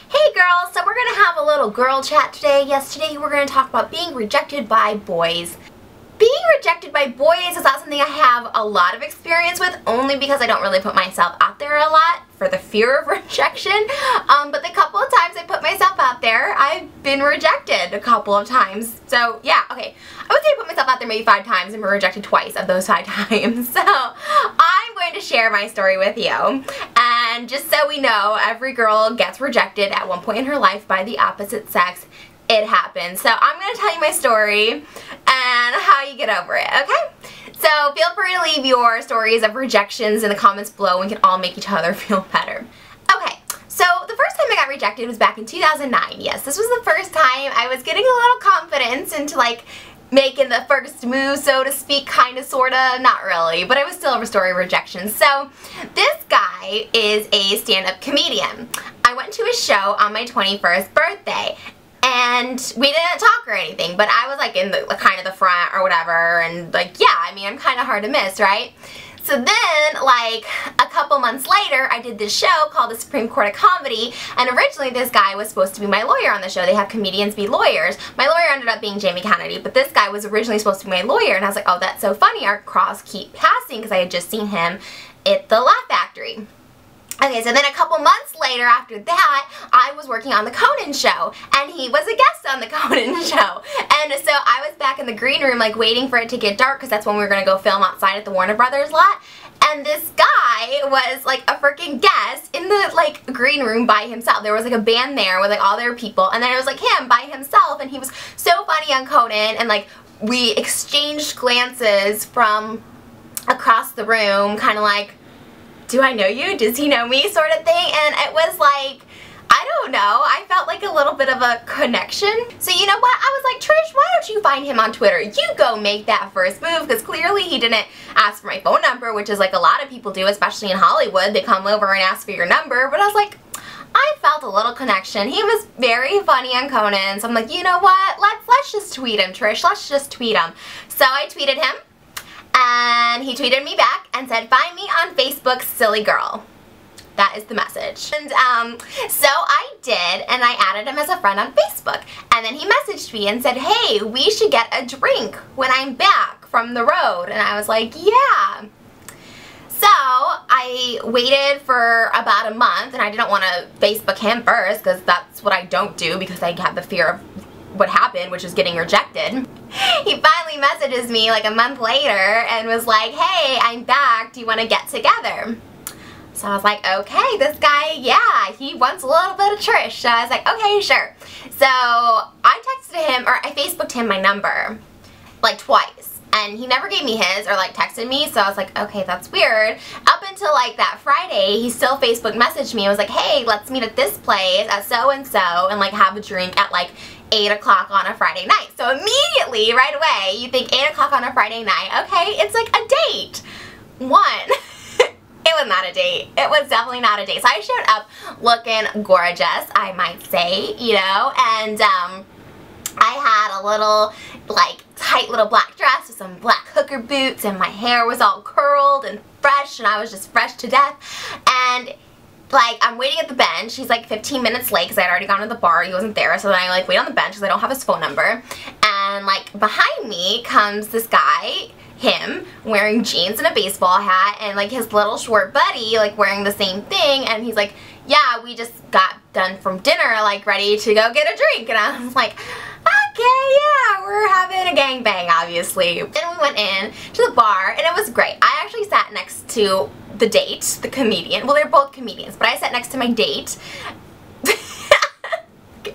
Hey girls, so we're gonna have a little girl chat today. Yes, today we're gonna talk about being rejected by boys. Being rejected by boys is not something I have a lot of experience with, only because I don't really put myself out there a lot for the fear of rejection. But the couple of times I put myself out there, I've been rejected a couple of times. So yeah, okay. I would say I put myself out there maybe 5 times and been rejected twice of those 5 times. So I'm going to share my story with you. And just so we know, every girl gets rejected at one point in her life by the opposite sex. It happens. So I'm going to tell you my story and how you get over it, okay? So feel free to leave your stories of rejections in the comments below. We can all make each other feel better. Okay, so the first time I got rejected was back in 2009. Yes, this was the first time I was getting a little confidence into like making the first move, so to speak, kind of, sort of, not really, but it was still a story of rejection. So this guy is a stand-up comedian. I went to his show on my 21st birthday. And we didn't talk or anything, but I was like in the kind of the front or whatever, and like, yeah, I mean, I'm kind of hard to miss, right? So then, like, a couple months later, I did this show called the Supreme Court of Comedy, and originally this guy was supposed to be my lawyer on the show. They have comedians be lawyers. My lawyer ended up being Jamie Kennedy, but this guy was originally supposed to be my lawyer, and I was like, oh, that's so funny. Our cross keep passing, because I had just seen him at the Laugh Factory. Okay, so then a couple months later after that, I was working on the Conan show, and he was a guest on the Conan show. And so I was back in the green room, like, waiting for it to get dark, because that's when we were going to go film outside at the Warner Brothers lot. And this guy was, like, a freaking guest in the, like, green room by himself. There was, like, a band there with, like, all their people, and then it was, like, him by himself, and he was so funny on Conan, and, like, we exchanged glances from across the room, kind of like, do I know you? Does he know me? Sort of thing. And it was like, I don't know, I felt like a little bit of a connection. So you know what? I was like, Trish, why don't you find him on Twitter? You go make that first move, because clearly he didn't ask for my phone number, which is like a lot of people do, especially in Hollywood. They come over and ask for your number. But I was like, I felt a little connection. He was very funny on Conan. So I'm like, you know what? Let's just tweet him, Trish. Let's just tweet him. So I tweeted him. And he tweeted me back and said, find me on Facebook, silly girl. That is the message. And so I did, and I added him as a friend on Facebook. And then he messaged me and said, hey, we should get a drink when I'm back from the road. And I was like, yeah. So I waited for about a month, and I didn't want to Facebook him first, because that's what I don't do, because I have the fear of what happened, which is getting rejected. He finally messages me like a month later and was like, hey, I'm back, do you want to get together? So I was like, okay, this guy, yeah, he wants a little bit of Trish. So I was like, okay, sure. So I texted him, or I Facebooked him my number like twice, and he never gave me his or like texted me. So I was like, okay, that's weird. Up until like that Friday, he still Facebook messaged me. I was like, hey, let's meet at this place at so-and-so and like have a drink at like 8 o'clock on a Friday night. So immediately, right away, you think 8 o'clock on a Friday night, okay, it's like a date. One, it was not a date. It was definitely not a date. So I showed up looking gorgeous, I might say, you know, and I had a little, like, tight little black dress with some black hooker boots, and my hair was all curled and fresh, and I was just fresh to death. And like, I'm waiting at the bench. He's like 15 minutes late because I had already gone to the bar. He wasn't there. So then I like wait on the bench because I don't have his phone number. And like behind me comes this guy, him, wearing jeans and a baseball hat, and like his little short buddy like wearing the same thing. And he's like, yeah, we just got done from dinner, like ready to go get a drink. And I was like, okay, yeah, we're having a gangbang, obviously. Then we went in to the bar, and it was great. I actually sat next to the date, the comedian. Well, they're both comedians, but I sat next to my date.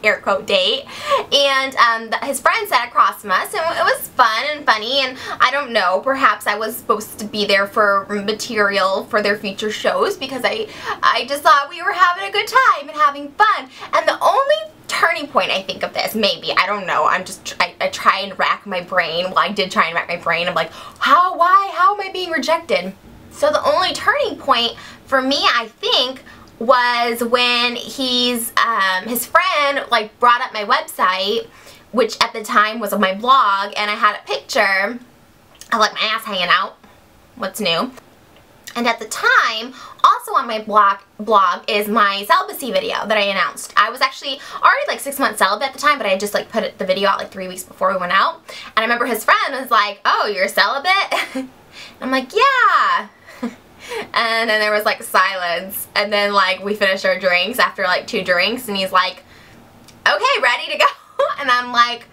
Air quote date, and his friend sat across from us, and it was fun and funny, and I don't know, perhaps I was supposed to be there for material for their future shows, because I just thought we were having a good time and having fun. And the only turning point I think of this, maybe, I don't know, I try and rack my brain. Well, I did try and rack my brain. I'm like, how am I being rejected? So the only turning point for me, I think, was when his friend like brought up my website, which at the time was on my blog, and I had a picture of like my ass hanging out. What's new? And at the time, also on my blog is my celibacy video that I announced. I was actually already like 6 months celibate at the time, but I had just like put the video out like 3 weeks before we went out. And I remember his friend was like, "Oh, you're celibate?" I'm like, "Yeah." And then there was like silence, and then like we finished our drinks after like 2 drinks, and he's like, "Okay, ready to go?" And I'm like,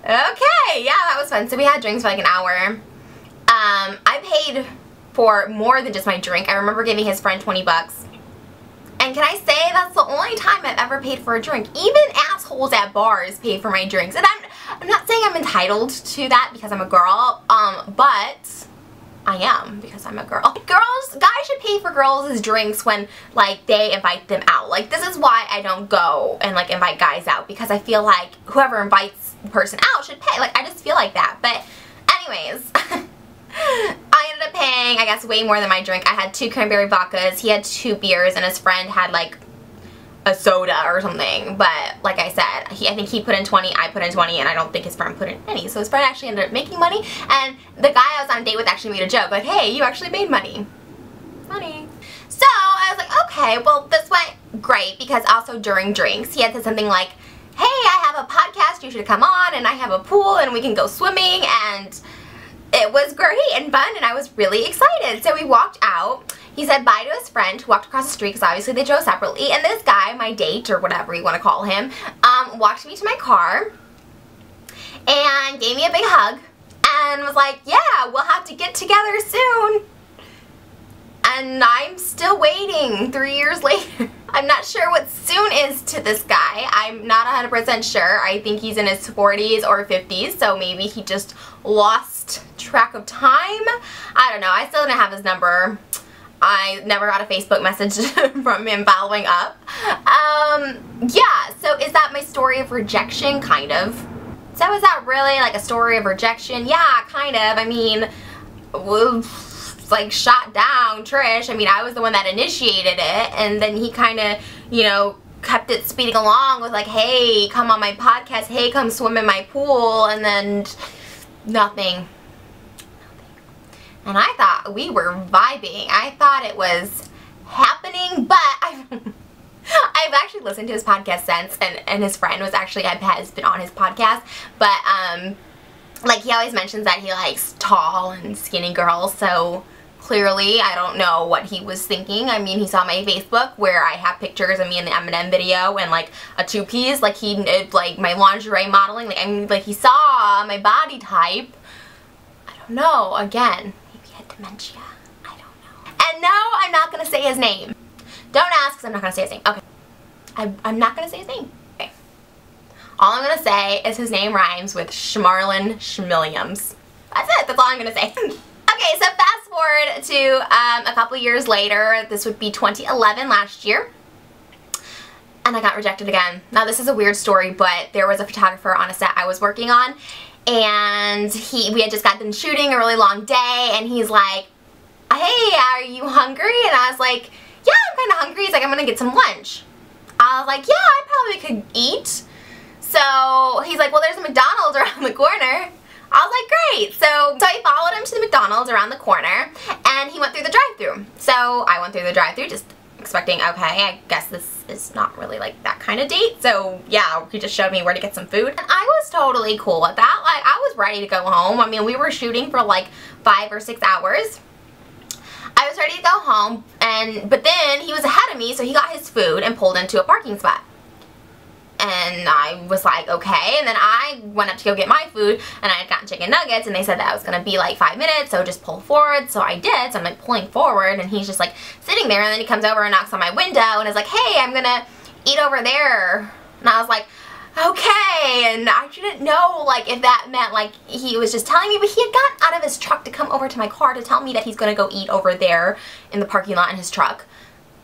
"Okay, yeah, that was fun." So we had drinks for like an hour. I paid for more than just my drink. I remember giving his friend 20 bucks. And can I say that's the only time I've ever paid for a drink. Even assholes at bars pay for my drinks. And I'm not saying I'm entitled to that because I'm a girl, but I am because I'm a girl. Guys should pay for girls' drinks when like they invite them out. Like, this is why I don't go and like invite guys out, because I feel like whoever invites the person out should pay. Like, I just feel like that. But anyways, I ended up paying, I guess, way more than my drink. I had 2 cranberry vodkas, he had 2 beers, and his friend had like a soda or something. But like I said, I think he put in 20, I put in 20, and I don't think his friend put in any. So his friend actually ended up making money, and the guy I was on a date with actually made a joke like, "Hey, you actually made money." So I was like, okay, well, this went great, because also during drinks he had said something like, "Hey, I have a podcast, you should come on, and I have a pool and we can go swimming," and it was great and fun, and I was really excited. So we walked out. He said bye to his friend who walked across the street, because obviously they drove separately, and this guy, my date, or whatever you want to call him, walked me to my car and gave me a big hug and was like, "Yeah, we'll have to get together soon." And I'm still waiting 3 years later. I'm not sure what soon is to this guy. I'm not 100% sure. I think he's in his 40s or 50s, so maybe he just lost track of time. I don't know. I still didn't have his number. I never got a Facebook message from him following up. Yeah, so is that my story of rejection? Kind of. So is that really like a story of rejection? Yeah, kind of. I mean, like shot down TRISH. I mean, I was the one that initiated it, and then he kind of, you know, kept it speeding along with like, "Hey, come on my podcast, hey, come swim in my pool," and then nothing. And I thought we were vibing. I thought it was happening, but I've actually listened to his podcast since, and his friend was actually, has been on his podcast, but like, he always mentions that he likes tall and skinny girls, so clearly I don't know what he was thinking. I mean, he saw my Facebook where I have pictures of me in the M&M video and like a 2-piece, like he did like my lingerie modeling, like, I mean, like he saw my body type. I don't know, again, maybe he had dementia, I don't know. And no, I'm not gonna say his name. Don't ask, because I'm not gonna say his name. Okay, I'm not gonna say his name. Okay. All I'm gonna say is his name rhymes with Schmarlin Schmilliams. That's it, that's all I'm gonna say. Okay, so fast forward to a couple years later. This would be 2011, last year, and I got rejected again. Now, this is a weird story, but there was a photographer on a set I was working on, and we had just got done shooting a really long day, and he's like, "Hey, are you hungry?" And I was like, "Yeah, I'm kind of hungry." He's like, "I'm gonna get some lunch." I was like, "Yeah, I probably could eat." So he's like, "Well, there's a McDonald's around the corner." I was like, "Great." So I followed him to the McDonald's around the corner, and he went through the drive-thru. So I went through the drive-thru just expecting, okay, I guess this is not really like that kind of date. So yeah, he just showed me where to get some food. And I was totally cool with that. Like, I was ready to go home. I mean, we were shooting for like 5 or 6 hours. I was ready to go home, but then he was ahead of me, so he got his food and pulled into a parking spot. And I was like, okay, and then I went up to go get my food, and I had gotten chicken nuggets, and they said that it was going to be like 5 minutes, so just pull forward. So I did, so I'm like pulling forward, and he's just like sitting there, and then he comes over and knocks on my window and is like, "Hey, I'm gonna eat over there." And I was like, okay, and I didn't know like if that meant like he was just telling me, but he had gotten out of his truck to come over to my car to tell me that he's gonna go eat over there in the parking lot in his truck.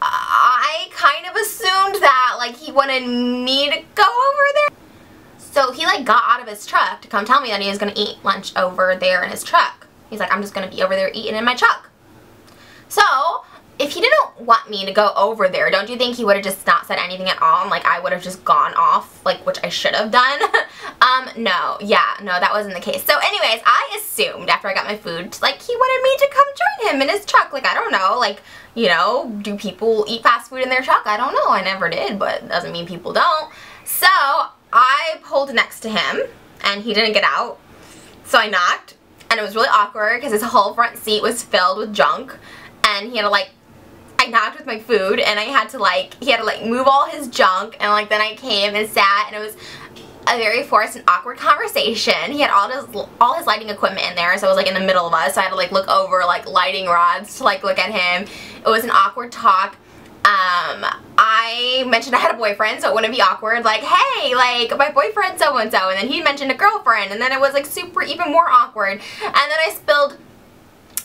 I kind of assumed that like he wanted me to go over there. So he like got out of his truck to come tell me that he was gonna eat lunch over there in his truck. He's like, "I'm just gonna be over there eating in my truck." So if he didn't want me to go over there, don't you think he would have just not said anything at all and like I would have just gone off, like, which I should have done? No, that wasn't the case. So anyways, I assumed after I got my food, like, he wanted me to come join him in his truck. Like, I don't know, like, you know, do people eat fast food in their truck? I don't know, I never did, but it doesn't mean people don't. So I pulled next to him and he didn't get out, so I knocked, and it was really awkward because his whole front seat was filled with junk, and he had to, like, I knocked with my food, and I had to, like, he had to, like, move all his junk, and, like, then I came and sat, and it was a very forced and awkward conversation. He had all his lighting equipment in there, so it was, like, in the middle of us, so I had to, like, look over, like, lighting rods to, like, look at him. It was an awkward talk. I mentioned I had a boyfriend, so it wouldn't be awkward, like, hey, like, my boyfriend so-and-so, and then he mentioned a girlfriend, and then it was, like, super, even more awkward, and then I spilled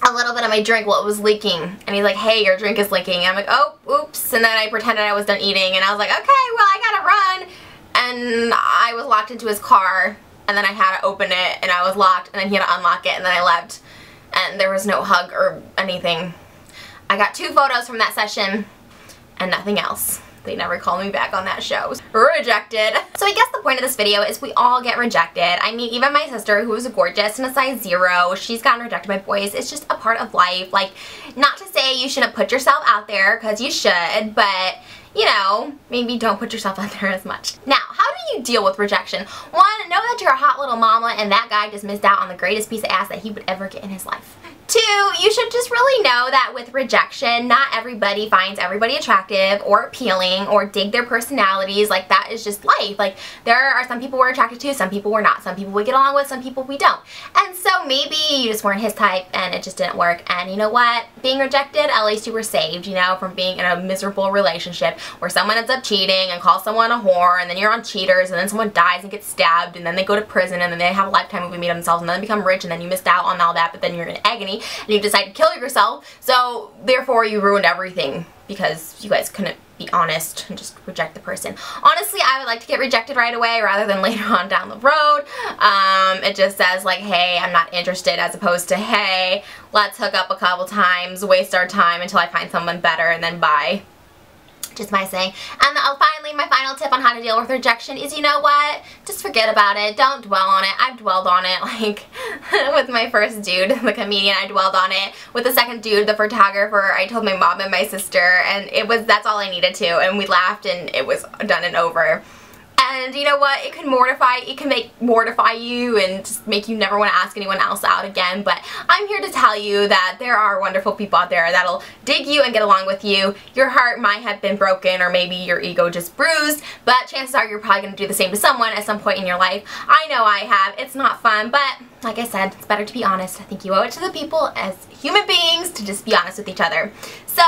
a little bit of my drink while it was leaking, and he's like, hey, your drink is leaking, and I'm like, oh, oops, and then I pretended I was done eating, and I was like, okay, well, I gotta run, and I was locked into his car, and then I had to open it, and I was locked, and then he had to unlock it, and then I left, and there was no hug or anything. I got 2 photos from that session, and nothing else. They never called me back on that show. Rejected. So I guess the point of this video is we all get rejected. I mean, even my sister, who is gorgeous and a size 0, she's gotten rejected by boys. It's just a part of life. Like, not to say you shouldn't put yourself out there, because you should, but, you know, maybe don't put yourself out there as much. Now, how do you deal with rejection? 1, know that you're a hot little mama and that guy just missed out on the greatest piece of ass that he would ever get in his life. 2, you should just really know that with rejection, not everybody finds everybody attractive or appealing or dig their personalities. Like, that is just life. Like, there are some people we're attracted to, some people we're not. Some people we get along with, some people we don't. And so maybe you just weren't his type and it just didn't work. And you know what? Being rejected, at least you were saved, you know, from being in a miserable relationship where someone ends up cheating and calls someone a whore, and then you're on Cheaters, and then someone dies and gets stabbed, and then they go to prison, and then they have a lifetime movie made of themselves, and then they become rich, and then you missed out on all that, but then you're in agony and you decide to kill yourself, so therefore you ruined everything because you guys couldn't be honest and just reject the person. Honestly, I would like to get rejected right away rather than later on down the road. It just says, like, hey, I'm not interested, as opposed to, hey, let's hook up a couple times, waste our time until I find someone better, and then bye. Just my saying. And finally, my final tip on how to deal with rejection is, you know what? Just forget about it. Don't dwell on it. I've dwelled on it, like, with my first dude, the comedian, I dwelled on it. With the second dude, the photographer, I told my mom and my sister, and that's all I needed to, and we laughed, and it was done and over. And you know what, it can mortify you and just make you never want to ask anyone else out again, but I'm here to tell you that there are wonderful people out there that'll dig you and get along with you. Your heart might have been broken, or maybe your ego just bruised, but chances are you're probably going to do the same to someone at some point in your life. I know I have. It's not fun, but like I said, it's better to be honest. I think you owe it to the people as human beings to just be honest with each other. So,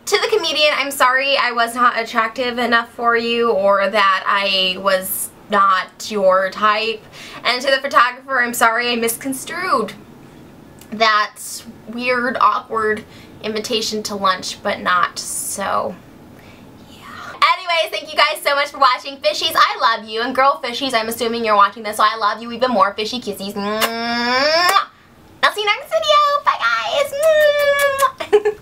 to the comedian, I'm sorry I was not attractive enough for you, or that I was not your type. And to the photographer, I'm sorry I misconstrued that weird, awkward invitation to lunch, but not so. Anyways, thank you guys so much for watching. Fishies, I love you. And girl fishies, I'm assuming you're watching this, so I love you even more. Fishy kissies. I'll see you next video. Bye guys.